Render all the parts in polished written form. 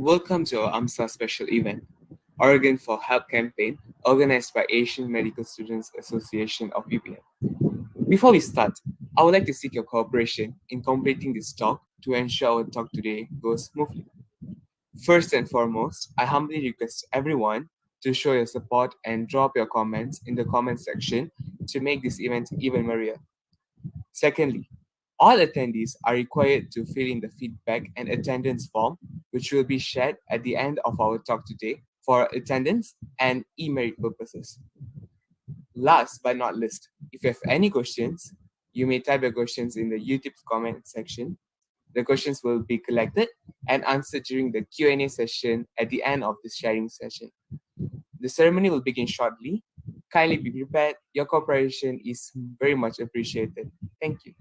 Welcome to our AMSA special event, Oregon for Help campaign, organized by Asian Medical Students Association of UPM. Before we start, I would like to seek your cooperation in completing this talk to ensure our talk today goes smoothly. First and foremost, I humbly request everyone to show your support and drop your comments in the comment section to make this event even merrier. Secondly, all attendees are required to fill in the feedback and attendance form, which will be shared at the end of our talk today for attendance and e-merit purposes. Last but not least, if you have any questions, you may type your questions in the YouTube comment section. The questions will be collected and answered during the Q&A session at the end of this sharing session. The ceremony will begin shortly. Kindly be prepared. Your cooperation is very much appreciated. Thank you.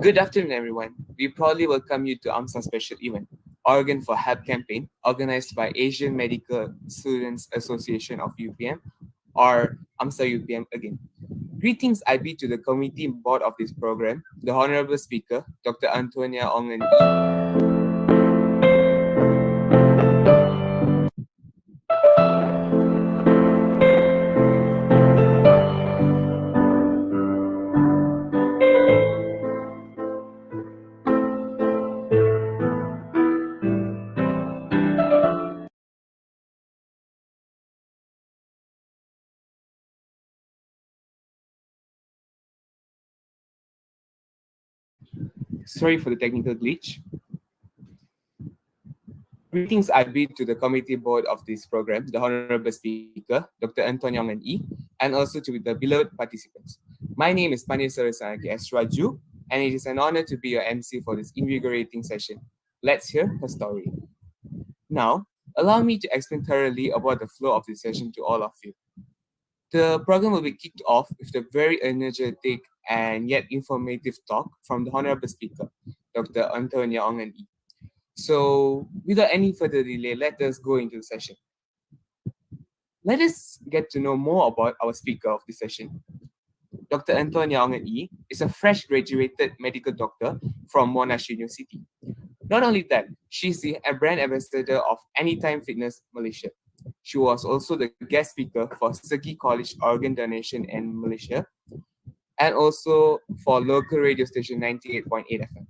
Good afternoon, everyone. We proudly welcome you to AMSA special event, Oregon for Help campaign, organized by Asian Medical Students Association of UPM, or AMSA UPM again. Greetings I be to the committee board of this program, the Honorable Speaker, Dr. Antonia Ong and Sorry for the technical glitch. Greetings I bid to the committee board of this program, the Honorable Speaker, Dr. Anton Yong and E, and also to the beloved participants. My name is Panir Sarasanaki S. Raju, and it is an honor to be your MC for this invigorating session. Let's hear her story. Now, allow me to explain thoroughly about the flow of this session to all of you. The program will be kicked off with a very energetic and yet informative talk from the Honorable Speaker, Dr. Antonia Ong and E. So, without any further delay, let us go into the session. Let us get to know more about our speaker of this session. Dr. Antonia Ong and E is a fresh graduated medical doctor from Monash University. Not only that, she's the brand ambassador of Anytime Fitness Malaysia. She was also the guest speaker for Segi College Organ Donation in Malaysia, and also for local radio station 98.8 FM.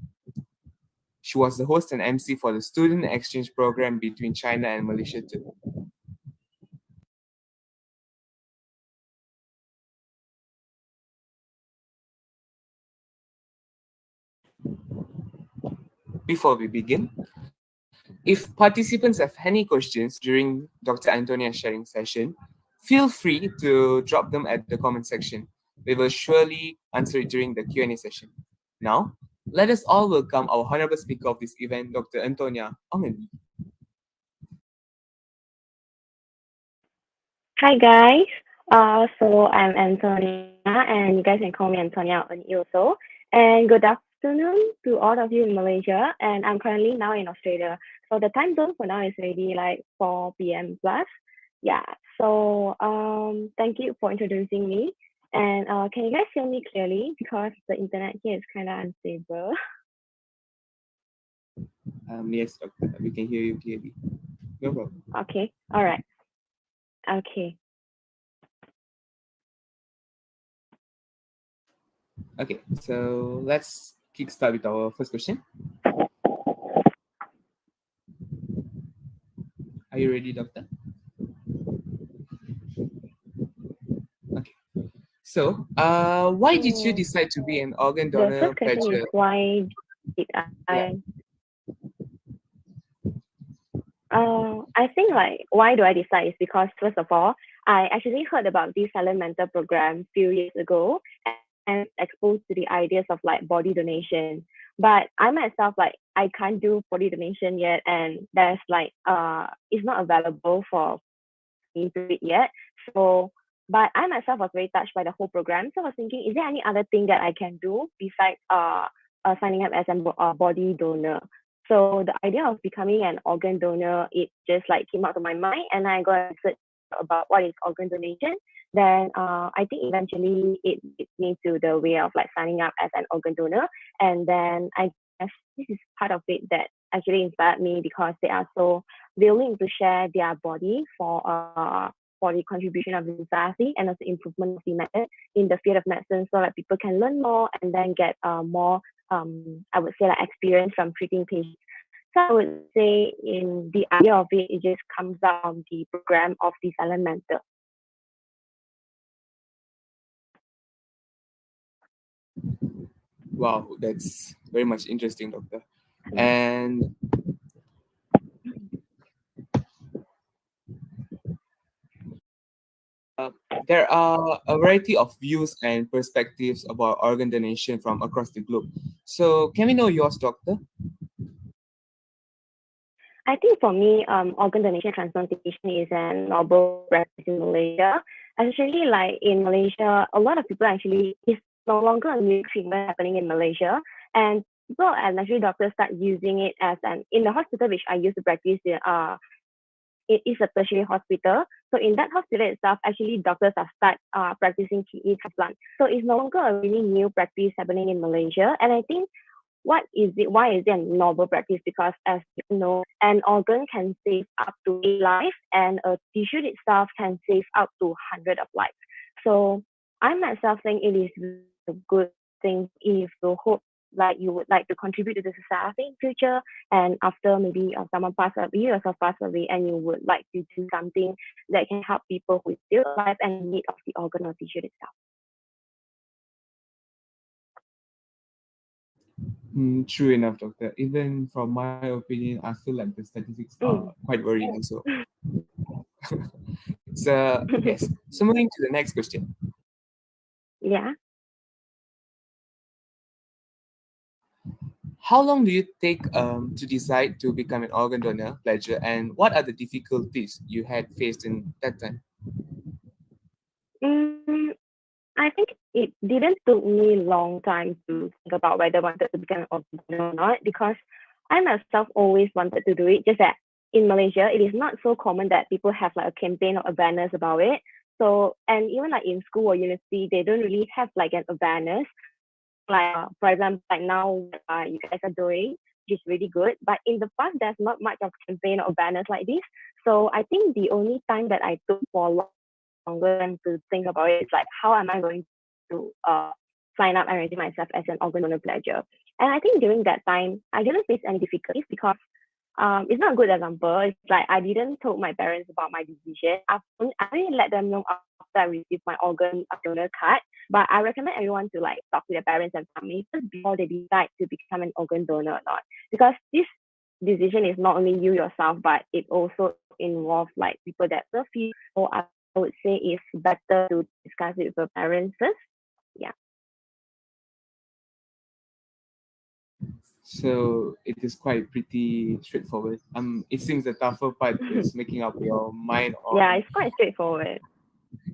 She was the host and MC for the student exchange program between China and Malaysia too. Before we begin, if participants have any questions during Dr. Antonia's sharing session, feel free to drop them at the comment section. We will surely answer it during the Q&A session. Now, let us all welcome our honorable speaker of this event, Dr. Antonia Ong. Hi guys. So I'm Antonia, and you guys can call me Antonia also. And good afternoon to all of you in Malaysia. And I'm currently now in Australia. So the time zone for now is already like 4 p.m. plus. Yeah. So thank you for introducing me. And can you guys hear me clearly because the internet here is kind of unstable? Yes, doctor, we can hear you clearly. No problem. Okay. All right. Okay. Okay, so let's kickstart with our first question. Are you ready, doctor? Okay. So, why did you decide to be an organ The donor first question is why did I? I think like why do I decide is because first of all, I actually heard about this silent mentor program a few years ago and exposed to the ideas of like body donation. But I myself, like, I can't do body donation yet, and there's like it's not available for me to it yet. So, but I myself was very touched by the whole program. So I was thinking, is there any other thing that I can do besides signing up as a body donor? So the idea of becoming an organ donor, it just like came out to my mind, and I got research about what is organ donation. Then I think eventually it leads me to the way of like signing up as an organ donor, and then I guess this is part of it that actually inspired me because they are so willing to share their body for the contribution of the society and also improvement of the method in the field of medicine, so that people can learn more and then get more I would say like experience from treating patients. So I would say in the idea of it, it just comes out from the program of the silent mentor. Wow, that's very much interesting, Doctor. And uh, there are a variety of views and perspectives about organ donation from across the globe. So, can we know yours, Doctor? I think for me, organ donation transplantation is an noble practice in Malaysia. Especially like in Malaysia, a lot of people actually it's no longer a new treatment happening in Malaysia, and people and actually doctors start using it as an in the hospital which I used to practice. It is a tertiary hospital. So in that hospital itself, actually doctors have start practicing kidney transplant. So it's no longer a really new practice happening in Malaysia, and I think what is it? Why is it a novel practice? Because as you know, an organ can save up to a life, and a tissue itself can save up to 100 of lives. So I myself think it is a good thing if you hope like you would like to contribute to the society in future, and after maybe someone pass away, you yourself pass away, and you would like to do something that can help people who is still alive and in need of the organ or tissue itself. True enough, Doctor. Even from my opinion, I feel like the statistics are Mm. quite worrying also. So, yes. So, moving to the next question. Yeah. How long do you take to decide to become an organ donor, pledger, and what are the difficulties you had faced in that time? Mm, I think it didn't took me long time to think about whether I wanted to become an entrepreneur or not, because I myself always wanted to do it. Just that in Malaysia, it is not so common that people have like a campaign or awareness about it. So, and even like in school or university, they don't really have like an awareness. Like for example, like now you guys are doing, which is really good. But in the past, there's not much of campaign or awareness like this. So I think the only time that I took for longer than to think about it is like, how am I going to sign up and register myself as an organ donor pledger? And I think during that time, I didn't face any difficulties because it's not a good example. It's like I didn't told my parents about my decision. I didn't let them know after I received my organ donor card. But I recommend everyone to like talk to their parents and family first before they decide to become an organ donor or not. Because this decision is not only you yourself, but it also involves like people that serve you. So I would say it's better to discuss it with your parents first. Yeah. So it is quite pretty straightforward. It seems the tougher part is making up your mind Yeah, on, it's quite straightforward.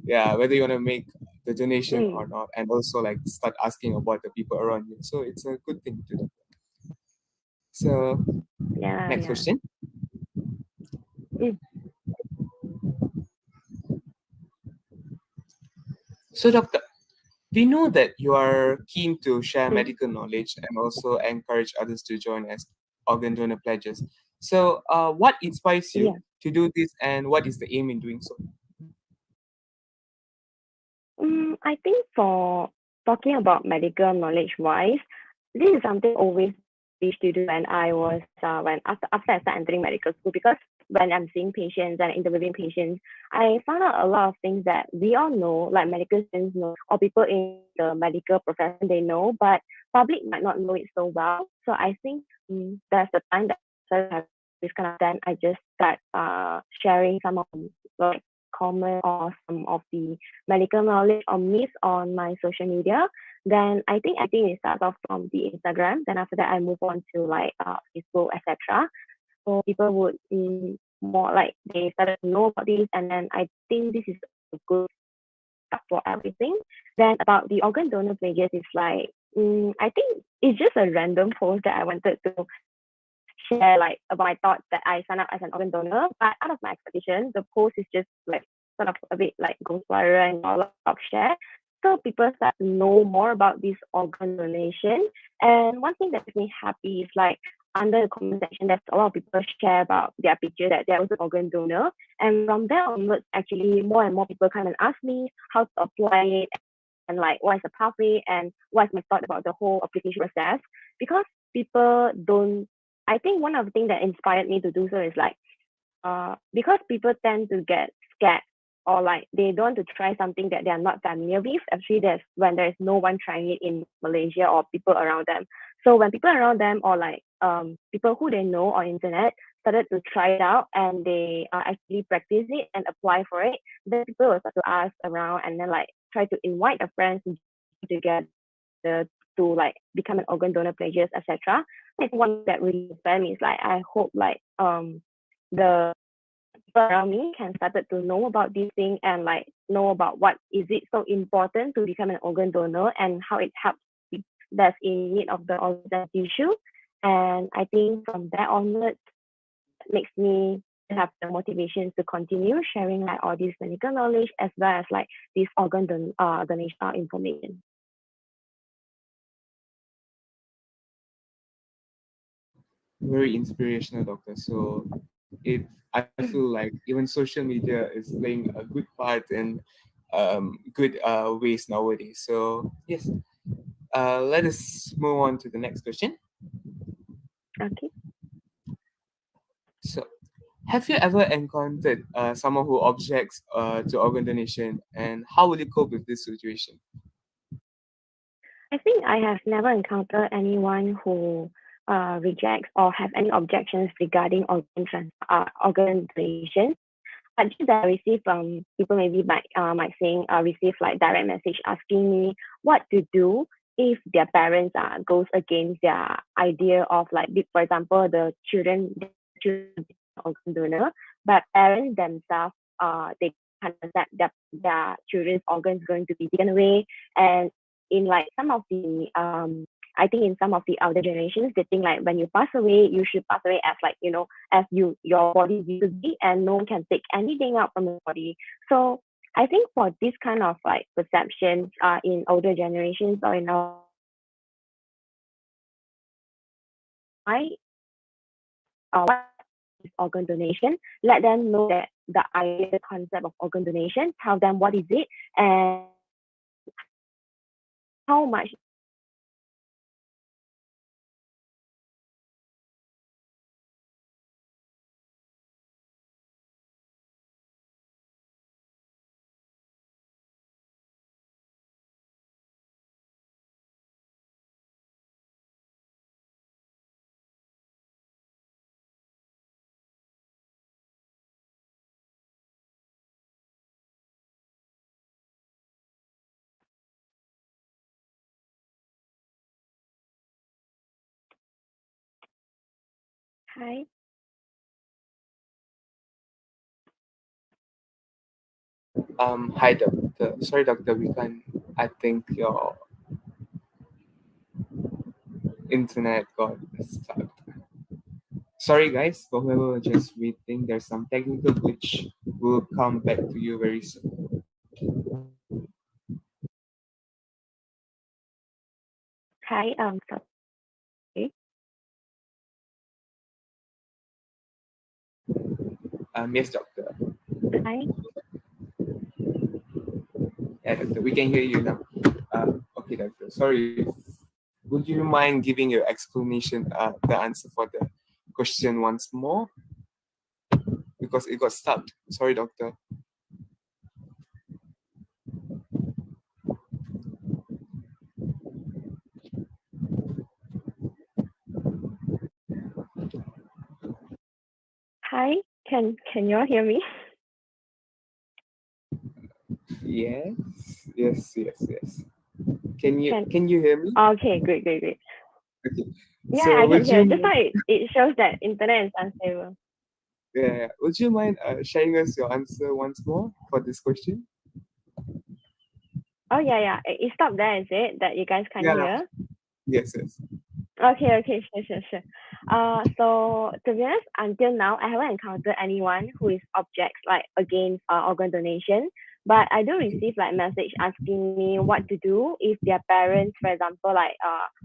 yeah, whether you want to make the donation or Mm. not, and also like start asking about the people around you. So it's a good thing to do. So Yeah, next yeah. question. Mm. So doctor, we know that you are keen to share Mm. medical knowledge and also encourage others to join as organ donor pledges. So, what inspires you Yeah. to do this, and what is the aim in doing so? I think for talking about medical knowledge wise, this is something I always wish to do when I was when after I started entering medical school, because when I'm seeing patients and interviewing patients, I found out a lot of things that we all know, like medical students know, or people in the medical profession they know, but public might not know it so well. So I think that's the time that I have this kind of then I just start sharing some of like comment or some of the medical knowledge or myths on my social media. Then I think it starts off from the Instagram. Then after that, I move on to like Facebook, etc. So people would more like they started to know about this, and then I think this is a good start for everything. Then about the organ donor pages is like I think it's just a random post that I wanted to share like about my thoughts that I sign up as an organ donor. But out of my expectation, the post is just like sort of a bit like goes viral and a lot of share. So people start to know more about this organ donation. And one thing that makes me happy is like under the comment section, there's a lot of people share about their picture that they're also organ donor. And from there onwards, actually more and more people come and ask me how to apply it and like what is the pathway and what's my thought about the whole application process. Because people don't I think one of the things that inspired me to do so is like because people tend to get scared or like they don't want to try something that they are not familiar with. Actually, there's no one trying it in Malaysia or people around them. So when people around them or like people who they know on internet started to try it out and they actually practice it and apply for it, then people will start to ask around and then like try to invite their friends together to like become an organ donor pledges, etc. I think one that really inspired me is like I hope like the people around me can started to know about this thing and like know about what is it so important to become an organ donor and how it helps people that's in need of the organ tissue. And I think from that onwards makes me have the motivation to continue sharing like all this medical knowledge as well as like this donation information. Very inspirational, doctor. So I feel like even social media is playing a good part in good ways nowadays. So yes, let us move on to the next question. Okay. So, have you ever encountered someone who objects to organ donation, and how will you cope with this situation? I think I have never encountered anyone who rejects or have any objections regarding organ donation. But just that I receive people maybe might saying receive like direct message asking me what to do if their parents goes against their idea of like for example the children organ donor, but parents themselves they can't accept their children's organs going to be taken away. And in like some of the I think in some of the older generations, they think like when you pass away, you should pass away as like, as your body used to be, and no one can take anything out from your body. So I think for this kind of like perceptions in older generations or in our I what is organ donation, let them know that the idea concept of organ donation, tell them what is it and how much. Hi. Hi, doctor. Sorry, doctor. We can. I think your internet got stuck. Sorry, guys, for whoever was just waiting. There's some technical glitch. We'll come back to you very soon. Hi. Sorry. Yes, doctor. Hi. Yeah, doctor. We can hear you now. Okay, doctor. Sorry. Would you mind giving your explanation, the answer for the question once more? Because it got stuck. Sorry, doctor. Hi. Can you all hear me? Yes, yes. Can you Can can you hear me? Okay, great. Okay. Yeah, I So can would hear. you Just mind, now it shows that internet is unstable. sharing us your answer once more for this question? Oh yeah. It stopped there, is it? That you guys can't Yeah. hear? Yes. Okay, sure. So to be honest, until now, I haven't encountered anyone who is objects like against organ donation. But I do receive like message asking me what to do if their parents, for example, like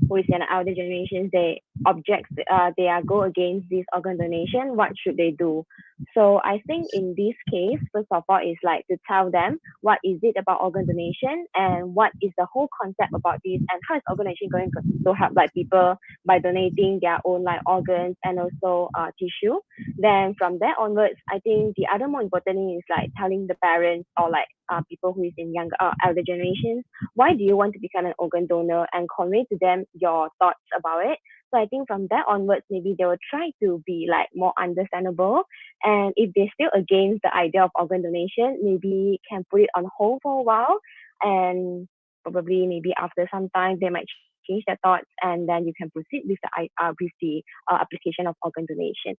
who is in the elder generations, they object, they are go against this organ donation. What should they do? So I think in this case, first of all, is like to tell them what is it about organ donation and what is the whole concept about this and how is organ donation going to help like people by donating their own like organs and also tissue. Then from there onwards, I think the other more important thing is like telling the parents or like people who is in younger elder generations, why do you want to become an organ donor and convey to them your thoughts about it. So I think from there onwards, maybe they will try to be like more understandable. And if they're still against the idea of organ donation, maybe can put it on hold for a while and probably maybe after some time they might change their thoughts and then you can proceed with the application of organ donation.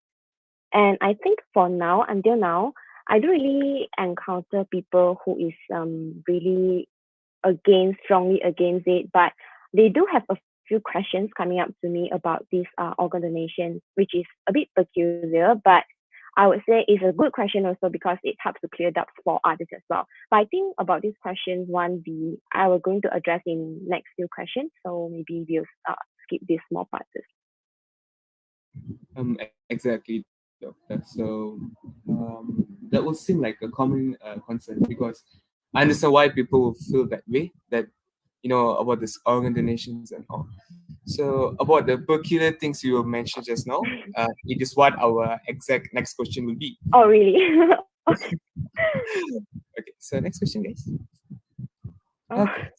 And I think for now, until now, I don't really encounter people who is really strongly against it, but they do have a few questions coming up to me about this organ donation, which is a bit peculiar, but I would say it's a good question also because it helps to clear doubts for others as well. But I think about these questions, I was going to address in next few questions, so maybe we'll skip this small part. Exactly, doctor. So that would seem like a common concern because I understand why people will feel that way. That about this organ donations and all. So about the peculiar things you mentioned just now, it is what our exact next question will be. Oh, really? Okay, so next question, guys. Oh. Okay,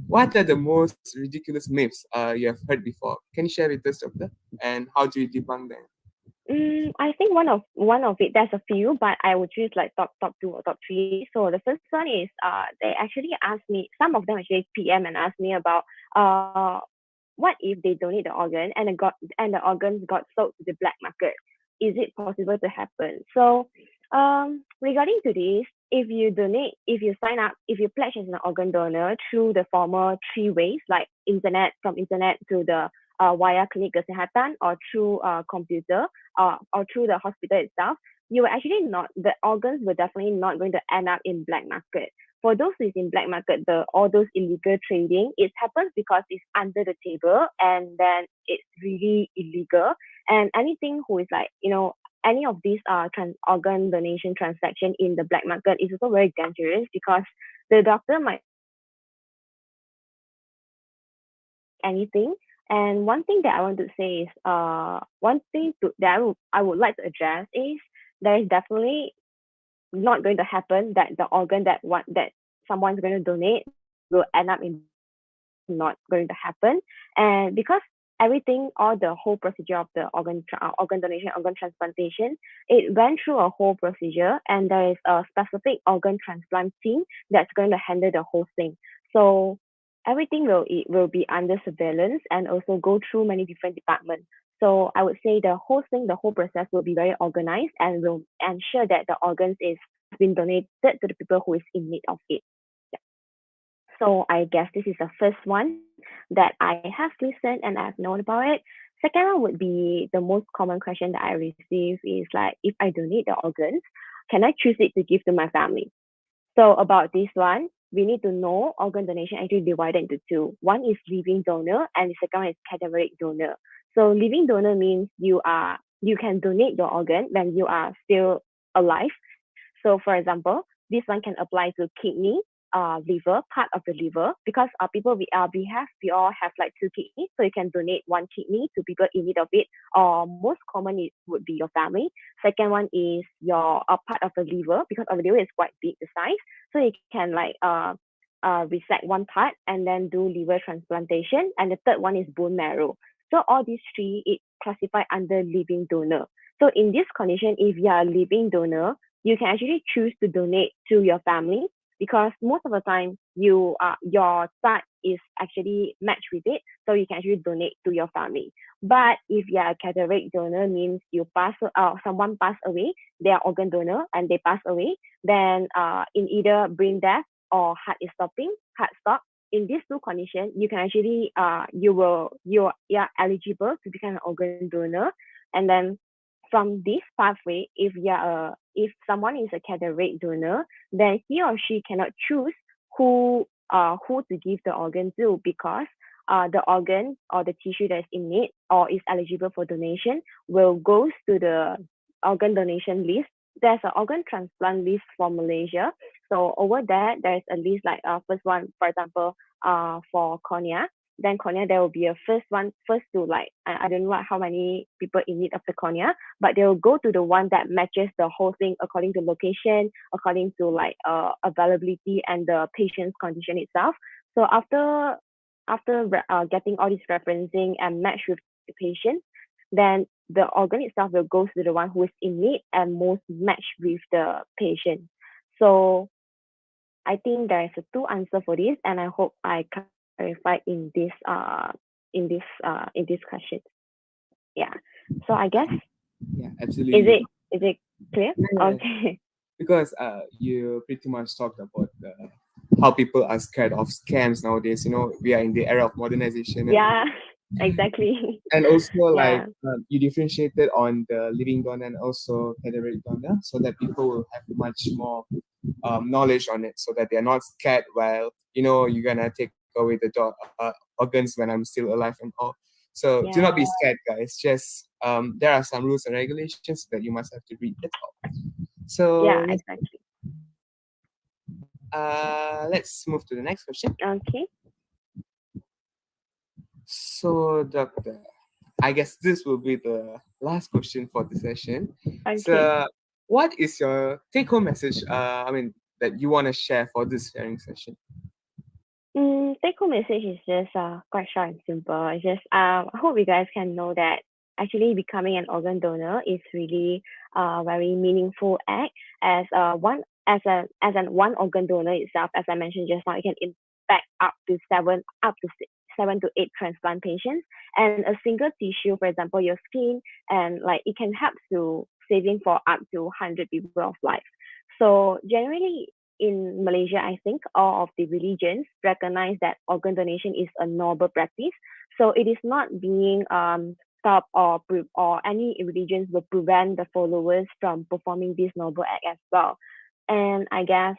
what are the most ridiculous myths you have heard before? Can you share with us, doctor? And how do you debunk them? I think one of it. There's a few, but I would choose like top two or top three. So the first one is they actually asked me. Some of them actually PM and asked me about what if they donate the organ and the organs got sold to the black market? Is it possible to happen? So regarding to this, if you sign up, if you pledge as an organ donor through the former three ways like internet to the via clinic kesehatan or through computer or through the hospital itself, you will actually not the organs were definitely not going to end up in black market. For those who is in black market, all those illegal trading, it happens because it's under the table and then it's really illegal. And anything who is like, any of these organ donation transaction in the black market is also very dangerous because the doctor might anything. And one thing that I want to say is one thing that I would like to address is there is definitely not going to happen that the organ that someone's going to donate will end up in not going to happen. And because everything, all the whole procedure of the organ donation, organ transplantation, it went through a whole procedure, and there is a specific organ transplant team that's going to handle the whole thing. So everything will be under surveillance and also go through many different departments. So I would say the whole process will be very organized and will ensure that the organs is been donated to the people who is in need of it. Yeah. So I guess this is the first one that I have listened and I've known about it. Second one would be the most common question that I receive is like, if I donate the organs, can I choose it to give to my family? So about this one, we need to know organ donation actually divided into two. One is living donor and the second one is cadaveric donor. So living donor means you can donate your organ when you are still alive. So for example, this one can apply to kidney, liver, part of the liver, because people we all have like two kidneys, so you can donate one kidney to people in need of it. Or most common it would be your family. Second one is your part of the liver, because of the liver is quite big the size, so you can like resect one part and then do liver transplantation. And the third one is bone marrow. So all these three it classify under living donor. So in this condition, if you are a living donor, you can actually choose to donate to your family because most of the time your site is actually matched with it, so you can actually donate to your family. But if you are a cadaveric donor, means someone passed away, they are organ donor and they pass away, then in either brain death or heart stop, in these two conditions, you can actually you're eligible to become an organ donor. And then from this pathway, if someone is a cadaveric donor, then he or she cannot choose who to give the organ to, because the organ or the tissue that is in need or is eligible for donation will goes to the organ donation list. There's an organ transplant list for Malaysia. So over there, there's a list like first one, for example, for cornea. Then cornea, there will be a first to like I don't know how many people in need of the cornea, but they will go to the one that matches the whole thing according to location, according to like availability and the patient's condition itself. So after getting all this referencing and match with the patient, then the organ itself will go to the one who is in need and most match with the patient. So I think there is a two answer for this, and I hope I clarified in this question. Yeah. So I guess Yeah, is absolutely. it clear? Yeah, yeah. Okay. Because you pretty much talked about how people are scared of scams nowadays. We are in the era of modernization, Yeah. Exactly. and also like Yeah. you differentiated on the living donor and also cadaveric donor, so that people will have much more knowledge on it, so that they're not scared while you're gonna take away the organs when I'm still alive and all. So do not Yeah. be scared, guys. Just there are some rules and regulations that you must have to read. That's all. So Yeah. Exactly. let's move to the next question. Okay. So, doctor, I guess this will be the last question for the session. Okay. So, what is your take-home message? That you want to share for this sharing session. Take home message is just quite short and simple. It's just I hope you guys can know that actually becoming an organ donor is really very meaningful act, as an one organ donor itself, as I mentioned just now, it can impact seven to eight transplant patients, and a single tissue, for example your skin, and like it can help to saving for up to 100 people of life. So generally in Malaysia, I think all of the religions recognize that organ donation is a noble practice. So it is not being stopped, or any religions will prevent the followers from performing this noble act as well. And I guess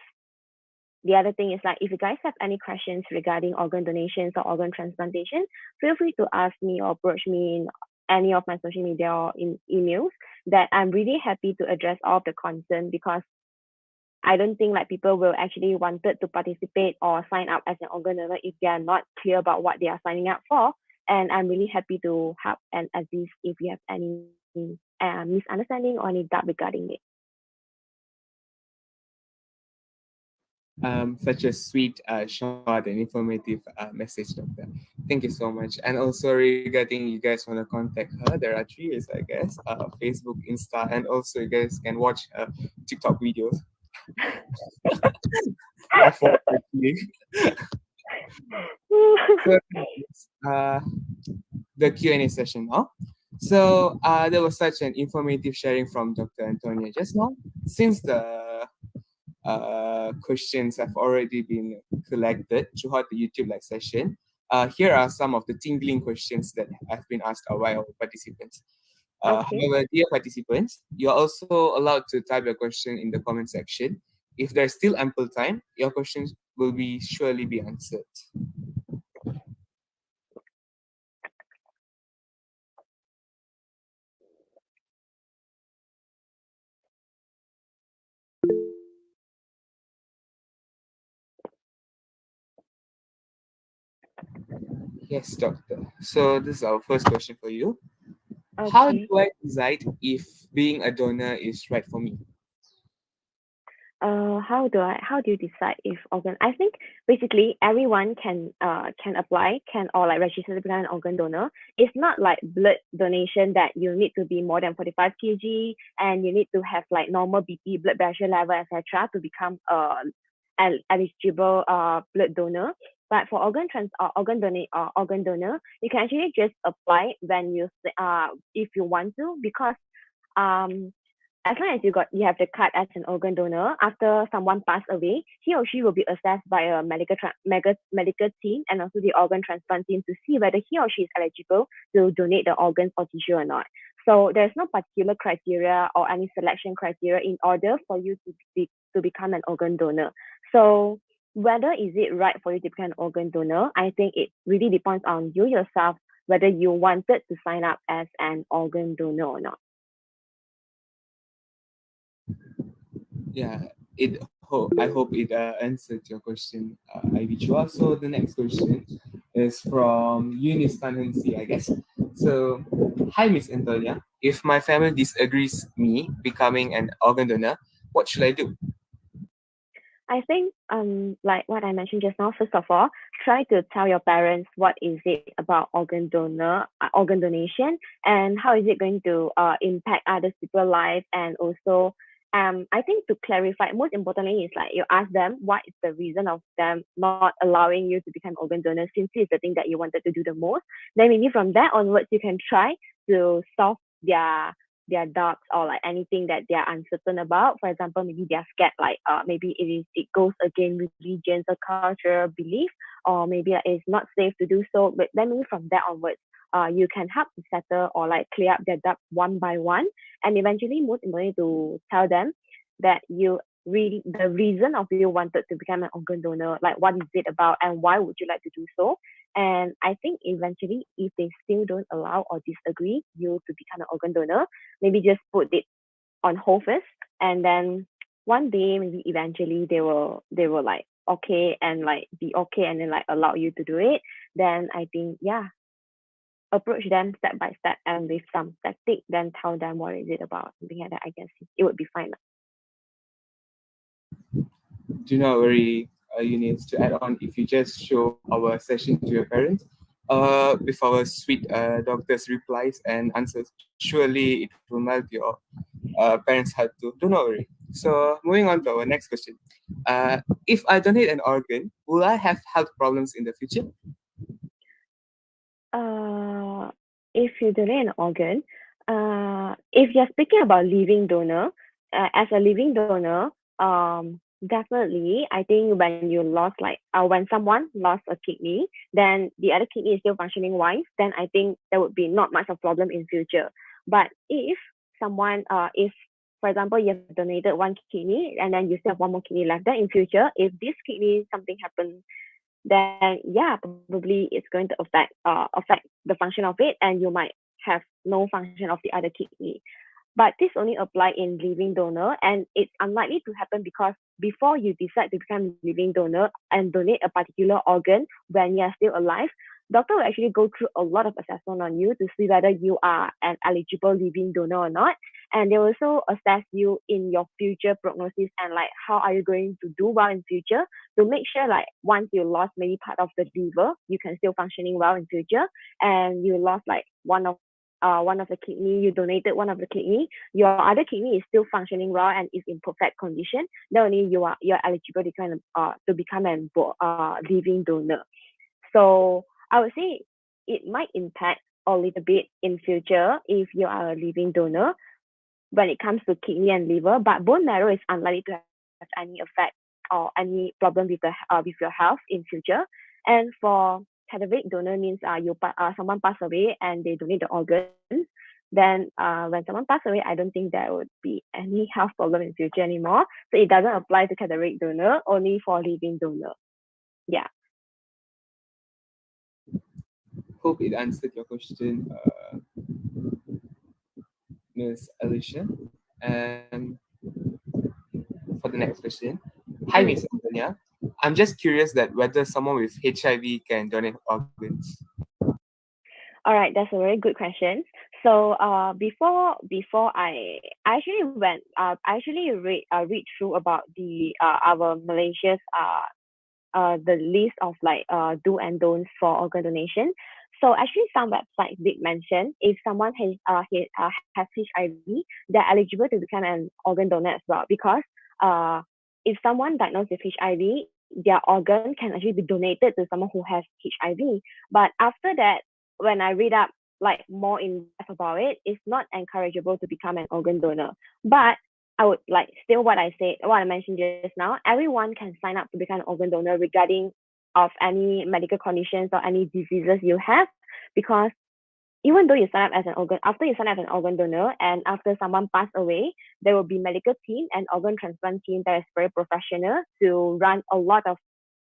the other thing is, like, if you guys have any questions regarding organ donations or organ transplantation, feel free to ask me or approach me in any of my social media or in emails, that I'm really happy to address all of the concern, because I don't think like people will actually wanted to participate or sign up as an organ donor if they are not clear about what they are signing up for. And I'm really happy to help and assist if you have any misunderstanding or any doubt regarding it. Such a sweet, short, and informative message, doctor. Thank you so much. And also regarding you guys want to contact her, there are three ways, I guess: Facebook, Insta, and also you guys can watch TikTok videos. Unfortunately. So the Q&A session now. So there was such an informative sharing from Dr. Antonia just now. Since the questions have already been collected throughout the YouTube live session, here are some of the tingling questions that have been asked by our participants. Okay. However, dear participants, you are also allowed to type your question in the comment section. If there's still ample time, your questions will be surely be answered. Yes, doctor. So this is our first question for you. How do Okay. I decide if being a donor is right for me? How do you decide if organ? I think basically everyone can apply, can, or like register to become an organ donor. It's not like blood donation that you need to be more than 45 kg and you need to have like normal BP, blood pressure level, etc. to become eligible blood donor. But for organ donor, you can actually just apply when if you want to, because um as long as you have the card as an organ donor, after someone passed away, he or she will be assessed by a medical team and also the organ transplant team to see whether he or she is eligible to donate the organs or tissue or not. So there's no particular criteria or any selection criteria in order for you to become an organ donor. So whether is it right for you to become an organ donor, I think it really depends on you yourself whether you wanted to sign up as an organ donor or not. Yeah, I hope it answered your question, Ivy Chua. So the next question is from Eunice Tanhensi, I guess. So, hi, Miss Antonia. If my family disagrees me becoming an organ donor, what should I do? I think like what I mentioned just now, first of all, try to tell your parents what is it about organ donation, and how is it going to impact other people's life. And also I think to clarify, most importantly is like you ask them what is the reason of them not allowing you to become organ donor, since it's the thing that you wanted to do the most. Then maybe from that onwards you can try to solve their doubts or like anything that they're uncertain about. For example, maybe they're scared like maybe it goes against religions or cultural belief, or maybe like, it's not safe to do so. But then maybe from that onwards, you can help to settle or like clear up their doubts one by one, and eventually most importantly to tell them that you really the reason of you wanted to become an organ donor, like what is it about and why would you like to do so. And I think eventually, if they still don't allow or disagree you to become an organ donor, maybe just put it on hold first, and then one day maybe eventually they will like okay and like be okay and then like allow you to do it. Then I think, yeah, approach them step by step and with some tactic, then tell them what is it about, something like that. I guess it would be fine. Do not worry, Eunice, to add on, if you just show our session to your parents with our sweet doctor's replies and answers, surely it will melt your parents' heart too. Do not worry. So, moving on to our next question. If I donate an organ, will I have health problems in the future? Uh, if you donate an organ, if you're speaking about living donor, as a living donor, definitely, I think when you lost when someone lost a kidney, then the other kidney is still functioning wise, then I think there would be not much of problem in future. But if if for example, you have donated one kidney and then you still have one more kidney left, then in future, if this kidney something happens, then yeah, probably it's going to affect the function of it, and you might have no function of the other kidney. But this only apply in living donor, and it's unlikely to happen because before you decide to become living donor and donate a particular organ when you're still alive, doctor will actually go through a lot of assessment on you to see whether you are an eligible living donor or not. And they also assess you in your future prognosis and like how are you going to do well in future, to make sure like once you lost maybe part of the liver, you can still functioning well in future, and you lost like one of the kidney, you donated one of the kidney, your other kidney is still functioning well and is in perfect condition, then only you're eligible to become an living donor. So I would say it might impact a little bit in future if you are a living donor when it comes to kidney and liver, but bone marrow is unlikely to have any effect or any problem with your health in future. And for cadaveric donor means someone passed away and they donate the organs. Then when someone passed away, I don't think there would be any health problem in future anymore. So it doesn't apply to cadaveric donor, only for living donor. Yeah. Hope it answered your question, Ms. Alicia. And for the next question, hi, Miss Mm. Antonia. I'm just curious that whether someone with HIV can donate organs. All right, that's a very good question. So before I actually read through about the our Malaysia's the list of like do and don'ts for organ donation. So actually, some websites did mention if someone has HIV, they're eligible to become an organ donor as well, because uh if someone diagnosed with HIV, their organ can actually be donated to someone who has HIV. But after that, when I read up like more in depth about it, it's not encourageable to become an organ donor. But I would like still what I said, what I mentioned just now, everyone can sign up to become an organ donor regarding of any medical conditions or any diseases you have, because even though you sign up as an organ, after you sign up as an organ donor and after someone passed away, there will be medical team and organ transplant team that is very professional to run a lot of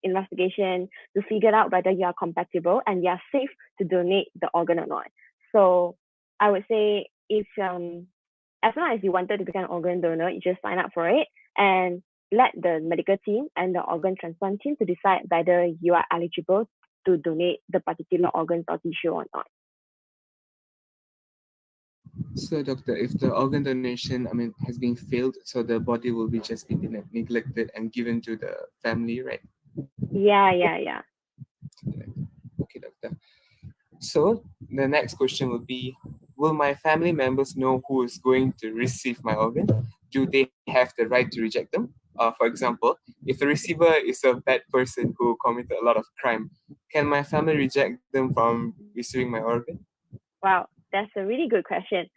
investigation to figure out whether you are compatible and you are safe to donate the organ or not. So I would say if as long as you wanted to become an organ donor, you just sign up for it and let the medical team and the organ transplant team to decide whether you are eligible to donate the particular organs or tissue or not. So, doctor, if the organ donation, has been failed, so the body will be just be neglected and given to the family, right? Yeah. Okay, doctor. So the next question would be, will my family members know who is going to receive my organ? Do they have the right to reject them? For example, if the receiver is a bad person who committed a lot of crime, can my family reject them from receiving my organ? Wow, that's a really good question.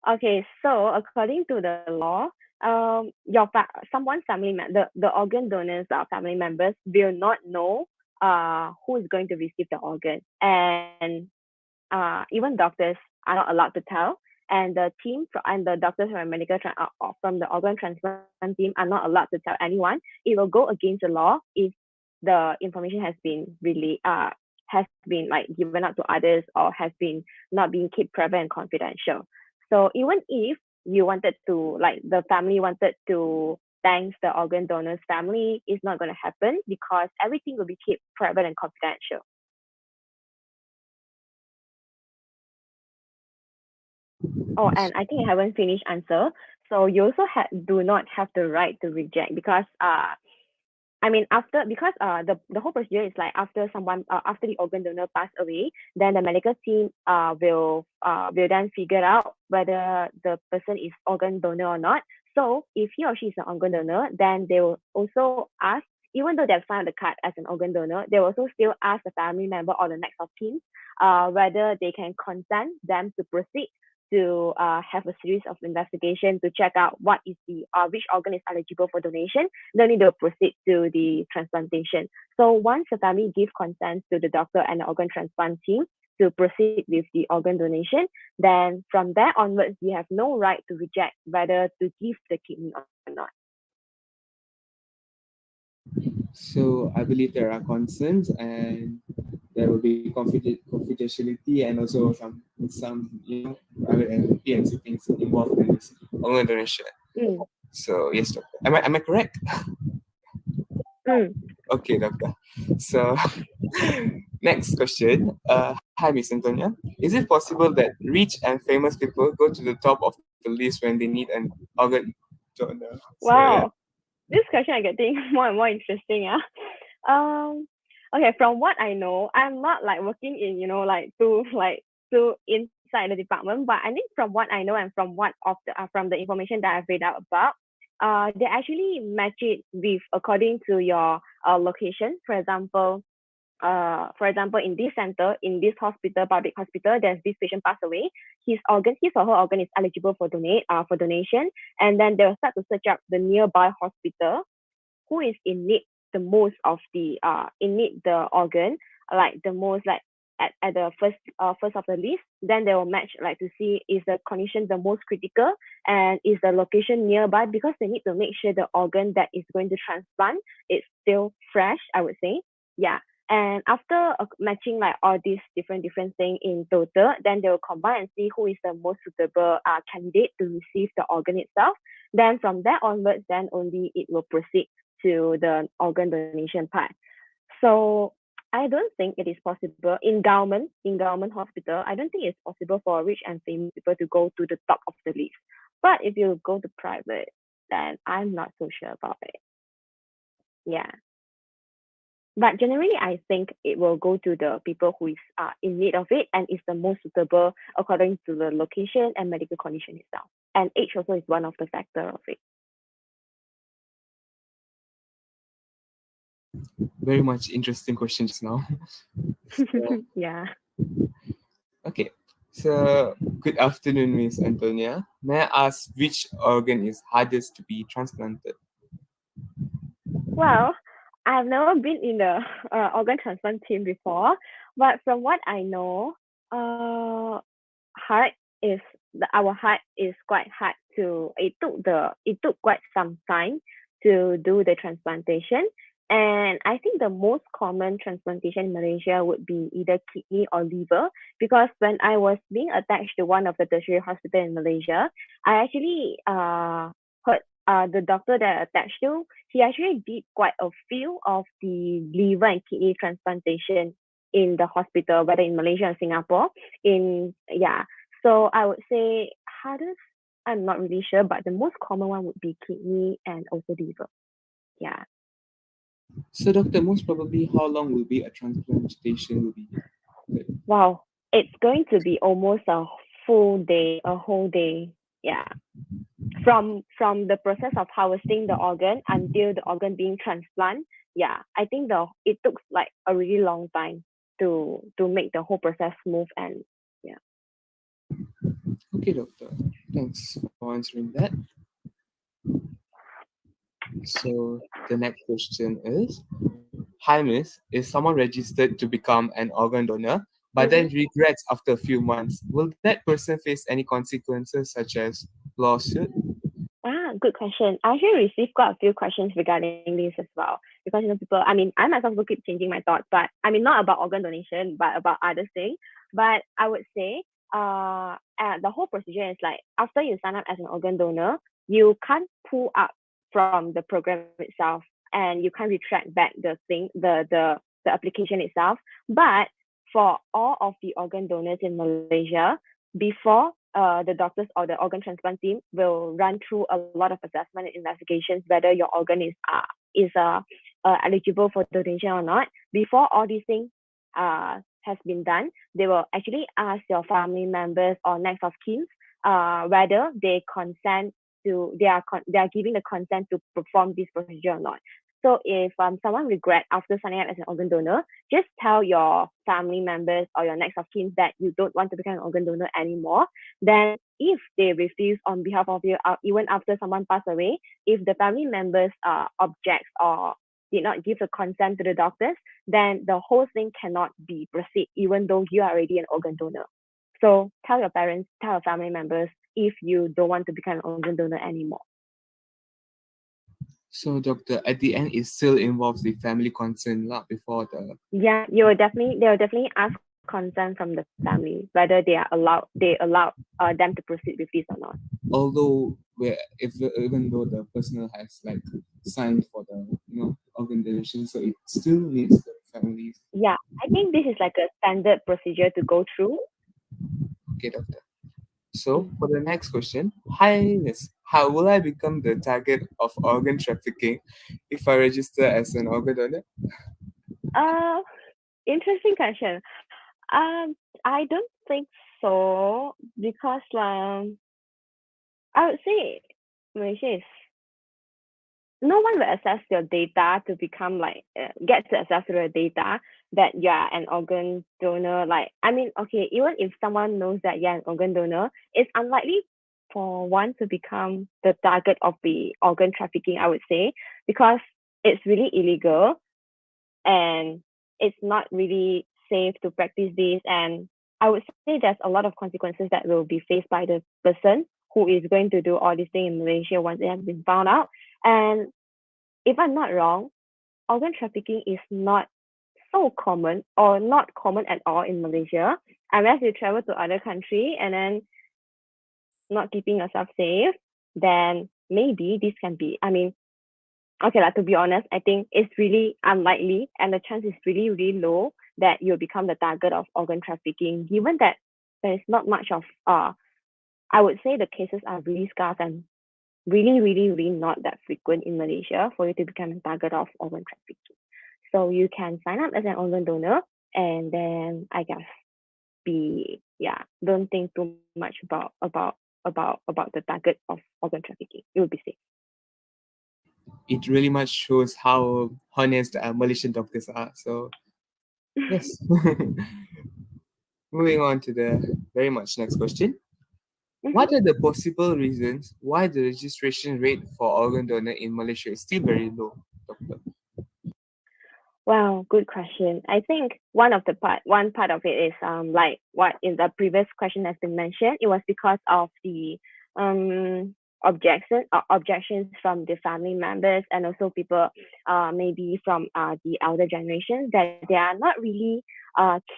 Okay, so according to the law, someone's the organ donors or family members will not know who is going to receive the organ, and even doctors are not allowed to tell, and and the doctors from from the organ transplant team are not allowed to tell anyone. It will go against the law if the information has been like given out to others or has been not being kept private and confidential. So even if you wanted to, like the family wanted to thank the organ donor's family, it's not going to happen because everything will be kept private and confidential. Oh, and I think I haven't finished answer. So you also do not have the right to reject because I mean after because the whole procedure is like after someone after the organ donor passed away, then the medical team will then figure out whether the person is organ donor or not. So if he or she is an organ donor, then they will also ask, even though they've signed the card as an organ donor, they will also still ask the family member or the next of kin whether they can consent them to proceed to have a series of investigation to check out what is the which organ is eligible for donation. Then need to proceed to the transplantation. So once the family give consent to the doctor and the organ transplant team to proceed with the organ donation, then from there onwards you have no right to reject whether to give the kidney or not. So I believe there are concerns and there will be confidentiality and also some private and PNC things involved in this organ donation. Mm, So yes, doctor. Am I correct? mm. Okay, doctor. So next question. Hi, Miss Antonia. Is it possible that rich and famous people go to the top of the list when they need an organ donor? So yeah. Wow, this question are getting more and more interesting. Yeah. Okay, from what I know, I'm not like working in, like to inside the department, but I think from what I know and from from the information that I've read out about, they actually match it with according to your location. For example, in this center, in this hospital, public hospital, there's this patient passed away. His or her organ is eligible for donation, and then they'll start to search up the nearby hospital who is in need the most of the in need the organ, like the most like at the first of the list. Then they will match like to see is the condition the most critical and is the location nearby, because they need to make sure the organ that is going to transplant is still fresh, I would say. Yeah. And after matching like all these different things in total, then they will combine and see who is the most suitable candidate to receive the organ itself. Then from there onwards, then only it will proceed to the organ donation part. So I don't think it is possible in government hospital. I don't think it's possible for rich and famous people to go to the top of the list. But if you go to private, then I'm not so sure about it. Yeah. But generally, I think it will go to the people who is in need of it and is the most suitable according to the location and medical condition itself. And age also is one of the factor of it. Very much interesting question just now. So, Yeah. okay. So, good afternoon, Miss Antonia. May I ask which organ is hardest to be transplanted? Well, I've never been in the organ transplant team before, but from what I know, uh, heart is our heart is quite hard to. It took quite some time to do the transplantation, and I think the most common transplantation in Malaysia would be either kidney or liver. Because when I was being attached to one of the tertiary hospital in Malaysia, I actually heard the doctor that I attached to, he actually did quite a few of the liver and kidney transplantation in the hospital, whether in Malaysia or Singapore. In yeah, so I would say hardest. I'm not really sure, but the most common one would be kidney and also liver. Yeah. So, doctor, most probably, how long will be a transplantation will be? Wow. It's going to be almost a full day, a whole day. Yeah. From the process of harvesting the organ until the organ being transplant, yeah, I think the it took like a really long time to make the whole process smooth. And yeah. Okay, doctor. Thanks for answering that. So, the next question is, hi, miss. Is someone registered to become an organ donor, but then Mm-hmm. regrets after a few months? Will that person face any consequences such as lawsuit? Good question. I actually received quite a few questions regarding this as well. Because people, I mean, I myself also keep changing my thoughts, but I mean, not about organ donation, but about other things. But I would say, the whole procedure is like after you sign up as an organ donor, you can't pull up from the program itself, and you can't retract back the thing, the application itself. But for all of the organ donors in Malaysia, before the doctors or the organ transplant team will run through a lot of assessment and investigations whether your organ is eligible for donation or not. Before all these things has been done, they will actually ask your family members or next of kin whether they consent to they are giving the consent to perform this procedure or not. So if someone regret after signing up as an organ donor, just tell your family members or your next of kin that you don't want to become an organ donor anymore. Then if they refuse on behalf of you, even after someone passed away, if the family members objects or did not give the consent to the doctors, then the whole thing cannot be proceed, even though you are already an organ donor. So tell your parents, tell your family members if you don't want to become an organ donor anymore. So, doctor, at the end, it still involves the family consent lah before the. Yeah, they will definitely ask consent from the family whether they allow them to proceed with this or not. Although, where if even though the person has like signed for the organ donation, so it still needs the families. Yeah, I think this is like a standard procedure to go through. Okay, doctor. So, Mm. for the next question, hi, miss. How will I become the target of organ trafficking if I register as an organ donor? Uh, Interesting question. I don't think so because I would say Malaysia is no one will access your data to become like get to access to your data that you're an organ donor. Like I mean, okay, even if someone knows that you're an organ donor, it's unlikely for one to become the target of the organ trafficking, I would say, because it's really illegal and it's not really safe to practice this. And I would say there's a lot of consequences that will be faced by the person who is going to do all these things in Malaysia once it has been found out. And if I'm not wrong, organ trafficking is not so common or not common at all in Malaysia, unless you travel to other country and then not keeping yourself safe, then maybe this can be. I mean, okay, like to be honest, I think it's really unlikely and the chance is really, really low that you'll become the target of organ trafficking, given that there is not much of I would say the cases are really scarce and really, really, really not that frequent in Malaysia for you to become a target of organ trafficking. So you can sign up as an organ donor and then I guess be yeah, don't think too much about the target of organ trafficking. It will be safe. it really much shows how honest Malaysian doctors are. So yes. Moving on to the very much next question. Mhm. What are the possible reasons why the registration rate for organ donor in Malaysia is still very low, doctor? Wow, good question. I think one part of it is like what in the previous question has been mentioned. It was because of the objections from the family members and also people maybe from the elder generations that they are not really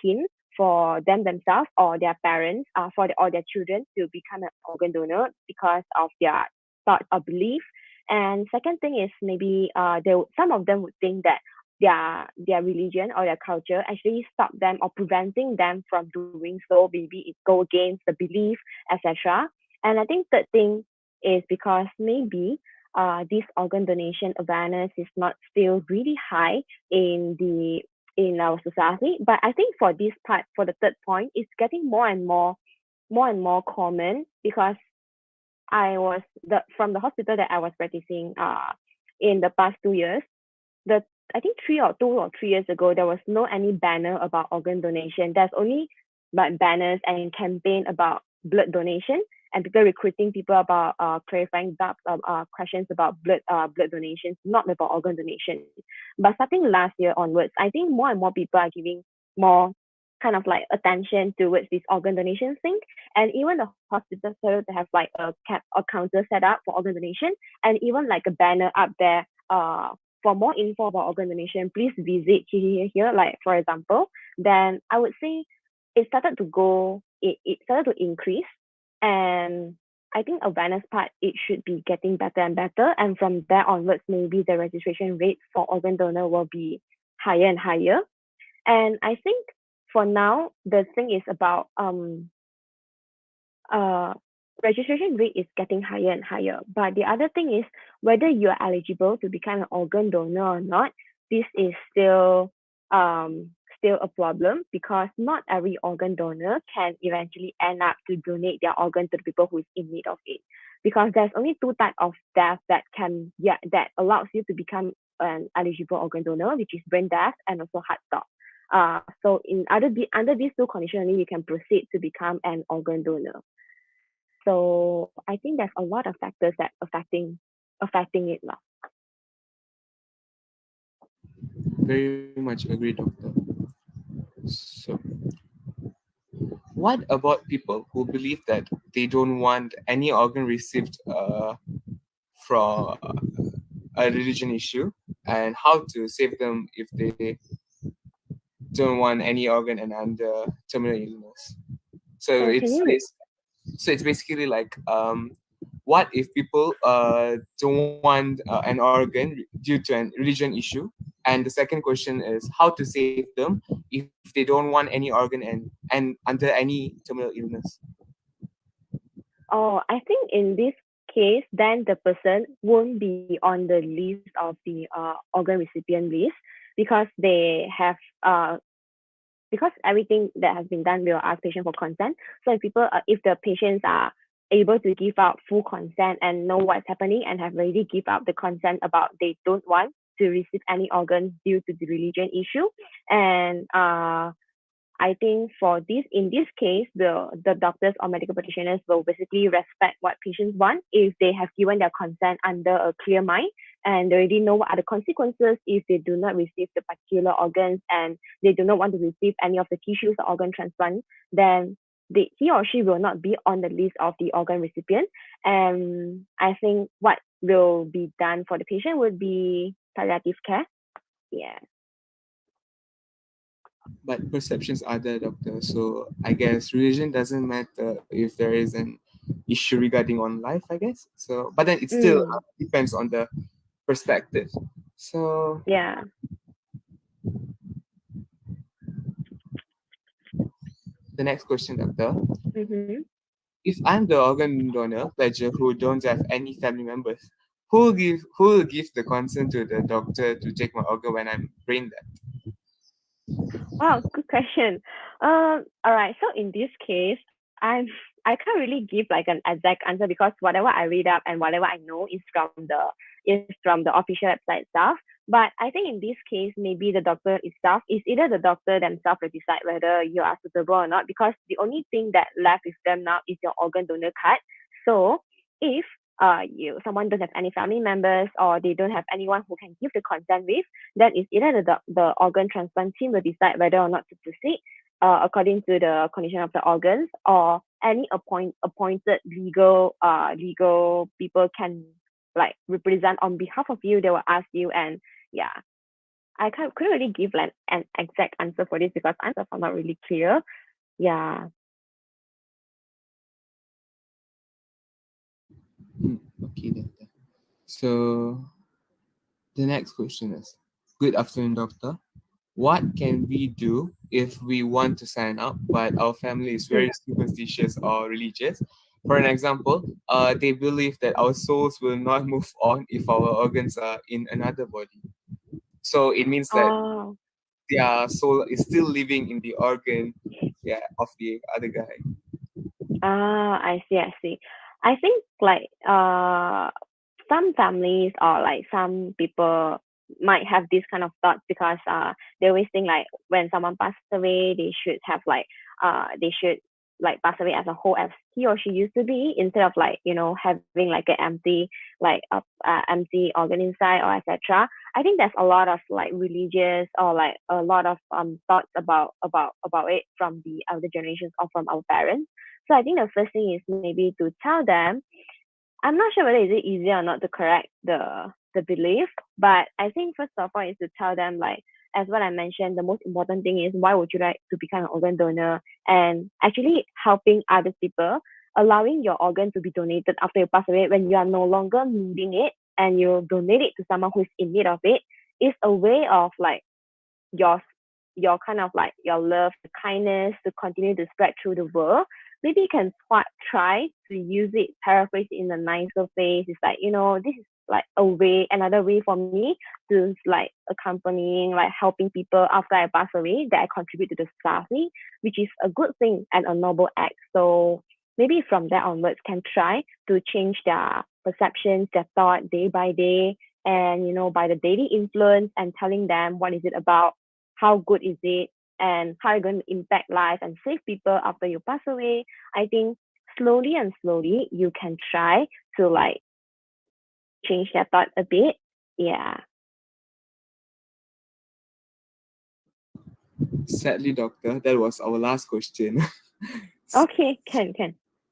keen for themselves or their parents or their children to become an organ donor because of their thought or belief. And second thing is maybe some of them would think that their religion or their culture actually stop them or preventing them from doing so. Maybe it go against the belief, etc. And I think third thing is because maybe this organ donation awareness is not still really high in the in our society. But I think for this part, for the third point, it's getting more and more common because I was the from the hospital that I was practicing in the past 2 years. The I think 2 or 3 years ago, there was no any banner about organ donation. There's only like banners and campaign about blood donation and people recruiting people about clarifying doubts questions about blood donations, not about organ donation. But starting last year onwards, I think more and more people are giving more kind of like attention towards this organ donation thing. And even the hospital started to have like a counter set up for organ donation and even like a banner up there for more info about organ donation, please visit here, like for example, then I would say it started to increase. And I think awareness part, it should be getting better and better. And from there onwards, maybe the registration rate for organ donor will be higher and higher. And I think for now, the thing is about uh, registration rate is getting higher and higher. But the other thing is whether you're eligible to become an organ donor or not, this is still a problem because not every organ donor can eventually end up to donate their organ to the people who is in need of it. Because there's only two types of death that allows you to become an eligible organ donor, which is brain death and also heart stop. So under these two conditions, only you can proceed to become an organ donor. So I think there's a lot of factors that affecting it lah. Very much agree, doctor. So, what about people who believe that they don't want any organ received from a religion issue, and how to save them if they don't want any organ and under terminal illness? So Can it's you it's so it's basically like what if people don't want an organ due to an religion issue, and the second question is how to save them if they don't want any organ and under any terminal illness. I think in this case, then the person won't be on the list of the organ recipient list because they have because everything that has been done will ask patient for consent. So if the patients are able to give out full consent and know what's happening and have already give out the consent about they don't want to receive any organ due to the religion issue, and I think for this in this case, the doctors or medical practitioners will basically respect what patients want if they have given their consent under a clear mind and they already know what are the consequences if they do not receive the particular organs and they do not want to receive any of the tissues or organ transplant, then he or she will not be on the list of the organ recipient. And I think what will be done for the patient would be palliative care. Yeah. But perceptions are there, doctor. So I guess religion doesn't matter if there is an issue regarding on life, I guess. So, but then it still Mm, depends on the perspective. So yeah. the next question, doctor. Mm-hmm. If I'm the organ donor pledger who don't have any family members, who will give the consent to the doctor to take my organ when I'm brain dead? Wow, good question. All right. So in this case, I can't really give like an exact answer because whatever I read up and whatever I know is from the official website stuff. But I think in this case, maybe the doctor itself is either the doctor themselves will decide whether you are suitable or not, because the only thing that left with them now is your organ donor card. So if you someone don't have any family members or they don't have anyone who can give the consent with, then it's either the organ transplant team will decide whether or not to proceed according to the condition of the organs, or any appointed legal people can like represent on behalf of you. They will ask you, and yeah, couldn't really give like an exact answer for this because answers are not really clear. Yeah. Okay, doctor. So the next question is, good afternoon, doctor. What can we do if we want to sign up, but our family is very Mm. superstitious or religious? For an example, they believe that our souls will not move on if our organs are in another body. So it means that Oh. their soul is still living in the organ, yeah, of the other guy. I see, I see. I think like some families or like some people might have this kind of thoughts because they always think like when someone passes away they should like pass away as a whole as he or she used to be, instead of like having like an empty organ inside or etc. I think there's a lot of like religious or like a lot of thoughts about it from the elder generations or from our parents. So I think the first thing is maybe to tell them. I'm not sure whether is it easier or not to correct the belief, but I think first of all is to tell them like, as what I mentioned, the most important thing is why would you like to become an organ donor, and actually helping other people, allowing your organ to be donated after you pass away when you are no longer needing it, and you donate it to someone who is in need of it, is a way of like your your kind of like your love, the kindness to continue to spread through the world. Maybe you can try to use it, paraphrase it in a nicer way. It's like, this is like another way for me to like accompanying, like helping people after I pass away, that I contribute to the society, which is a good thing and a noble act. So maybe from that onwards can try to change their perceptions, their thought day by day, and by the daily influence and telling them what is it about, how good is it, and how you're going to impact life and save people after you pass away. I think slowly and slowly you can try to like change their thought a bit. Yeah. Sadly, doctor, that was our last question. Okay, can.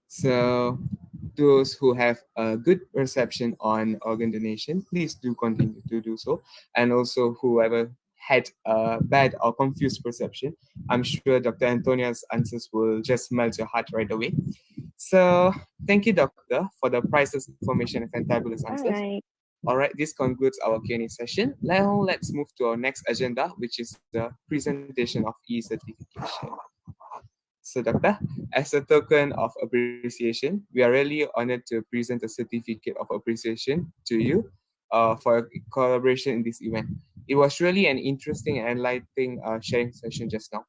So, those who have a good perception on organ donation, please do continue to do so. And also, whoever had a bad or confused perception, I'm sure Dr. Antonia's answers will just melt your heart right away. So, thank you, doctor, for the priceless information and fantabulous All answers. right. All right, this concludes our Q&A session. Now, let's move to our next agenda, which is the presentation of e-certification. So, Doctor, as a token of appreciation, we are really honored to present a certificate of appreciation to you for your collaboration in this event. It was really an interesting and enlightening sharing session just now.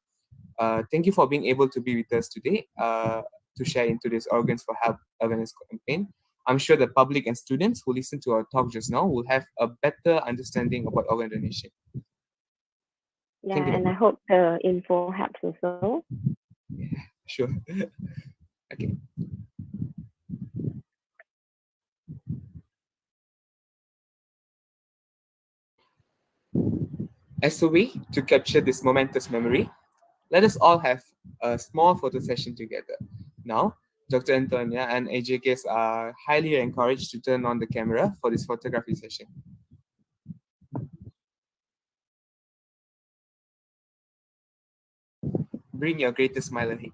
Thank you for being able to be with us today to share into this Organs for Health awareness campaign. I'm sure the public and students who listen to our talk just now will have a better understanding about organ donation. Thank you, Yeah, and I Doctor. hope the info helps also. Sure. Okay. As a way to capture this momentous memory, let us all have a small photo session together. Now, Dr. Antonia and AJKs are highly encouraged to turn on the camera for this photography session. Bring your greatest smile ahead.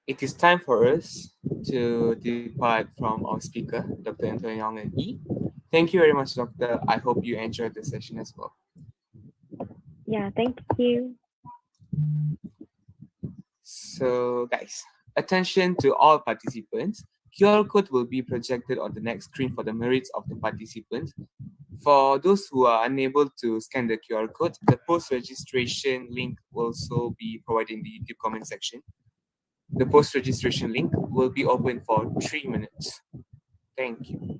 It is time for us to depart from our speaker, Dr. Anton Young and E. Thank you very much, Doctor. I hope you enjoyed the session as well. Yeah, thank you. So, guys, attention to all participants. QR code will be projected on the next screen for the merits of the participants. For those who are unable to scan the QR code, the post-registration link will also be provided in the YouTube comment section. The post-registration link will be open for 3 minutes. Thank you.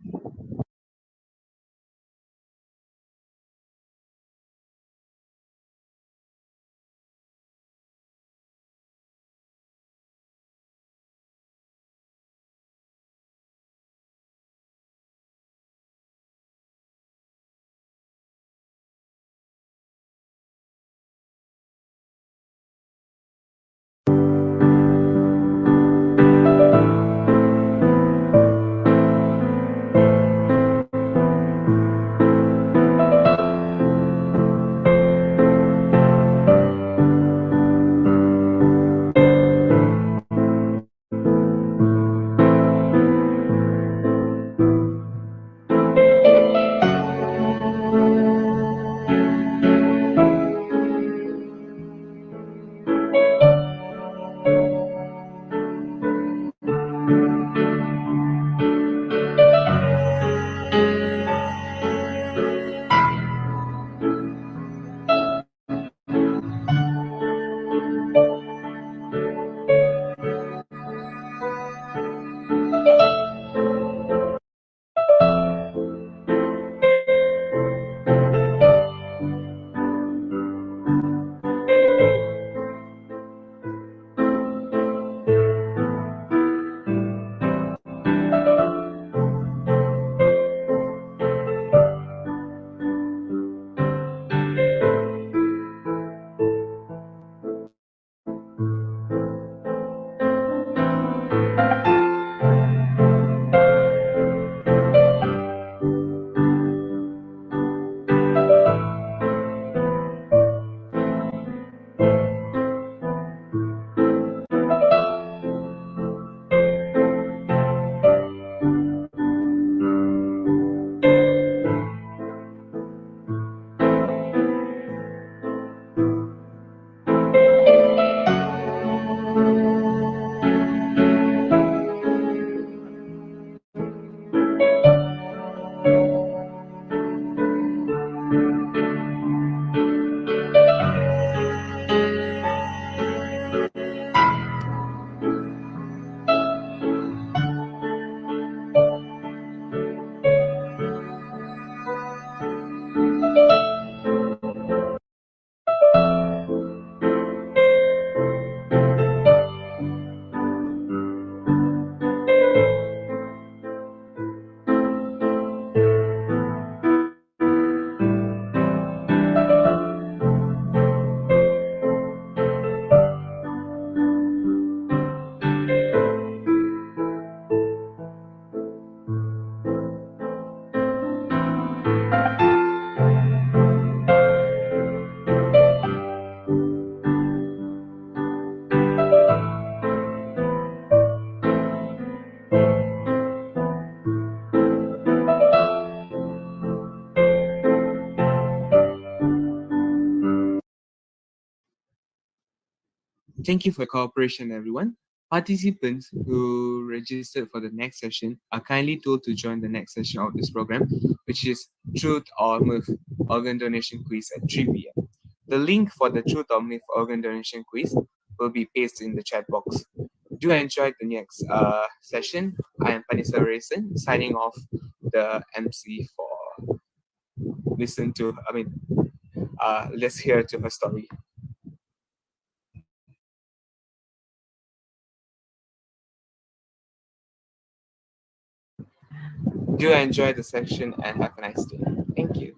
Thank you for your cooperation, everyone. Participants who registered for the next session are kindly told to join the next session of this program, which is Truth or Myth Organ Donation Quiz at 3 p.m. The link for the Truth or Myth Organ Donation Quiz will be pasted in the chat box. Do enjoy the next session. I am Panisa Rayson, signing off the MC for let's hear to her story. Do enjoy the section and have a nice day. Thank you.